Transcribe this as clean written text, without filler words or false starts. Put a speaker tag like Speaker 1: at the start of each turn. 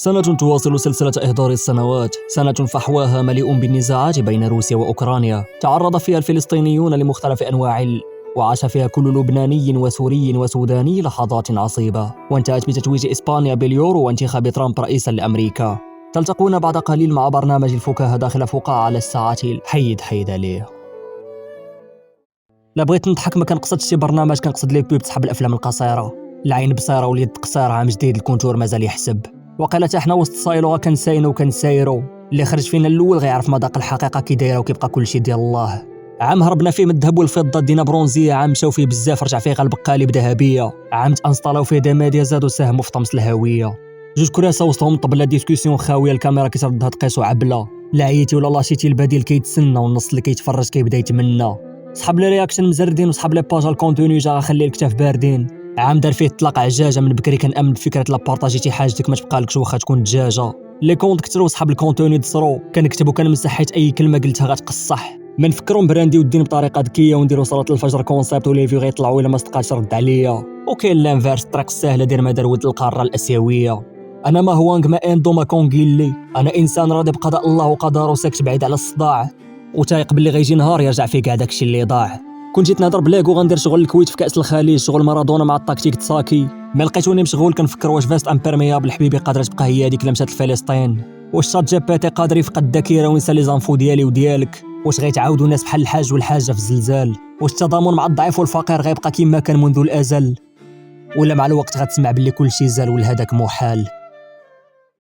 Speaker 1: سنة تواصل سلسلة إهدار السنوات، سنة فحواها مليء بالنزاعات بين روسيا وأوكرانيا، تعرض فيها الفلسطينيون لمختلف أنواع وعاش فيها كل لبناني وسوري وسوداني لحظات عصيبة، وانتهت بتتويج إسبانيا باليورو وانتخاب ترامب رئيسا لأمريكا. تلتقون بعد قليل مع برنامج الفكاهة داخل فقاعة على الساعة حيد عليه. لا بغيت نضحك ما كنقصدش شي برنامج، كنقصد لي بوب تسحب الأفلام القصيرة، العين بصيرة واليد قصيرة، عام جديد الكونتور مازال يحسب. وقيلا حتى حنا وسط صايلو كنساينو وكنسايرو، اللي خرج فينا الاول غيعرف مذاق الحقيقه كي دايره، وكيبقى كلشي ديال الله. عام هربنا فيه من الذهب والفضه دينا برونزيه، عام مشاو فيه بزاف رجع فيه غير البقالب ذهبيه، عام تانستالاو فيه دماديا زادوا ساهموا في طمس الهويه. جوج كراسه وسطهم طبله ديسكوسيون خاويه، الكاميرا كتردها تقيسو عبله، لا عيتي ولا لاشيتي البديل كيتسنى، والنص اللي كيتفرج كيبدا يتمنى. صحاب لي رياكشن مزردين وصحاب لي باج الكونتوني جا غنخلي الكتاف باردين. عام دار فيه طلاق عجاجه، من بكري كنامن بفكره لا بارطاجيتي حاجتك ما تبقالكش واخا تكون دجاجه. لي كونت كثروا وصحاب الكونتوني دصرو، كنكتب وكنمسح حيت اي كلمه قلتها غتقصح. ما نفكروا براندي والدين بطريقه ذكيه، ونديروا صلاه الفجر كونسيبت وليفيو غيطلعوا الا ما صدقاتش رد عليا. وكاين لانفيرس الطريق السهله دير ما دار ود القاره الاسيويه. انا ما هوانغ ما اندو ما كونغيلي، انا انسان راضي بقضاء الله وقدره، ساكت بعيد على الصداع، وتايق باللي غيجي نهار يرجع فيه كاع داكشي اللي ضاع. كنت جيت نهضر بلاكو غندير شغل الكويت في كاس الخليج، شغل مارادونا مع التكتيك تساكي. ما لقيتوني مشغول كنفكر واش فاست امبيرميابل حبيبي قادره تبقى هي هذيك لمسات لفلسطين، واش شات جي بي تي قادر يفقد الذاكره وينسى لي زانفو ديالي وديالك، واش غيتعاودوا الناس بحال الحاج والحاجه في الزلزال، واش التضامن مع الضعيف والفقير غيبقى كما كان منذ الازل، ولا مع الوقت غتسمع باللي كل شيء زال والهداك محال.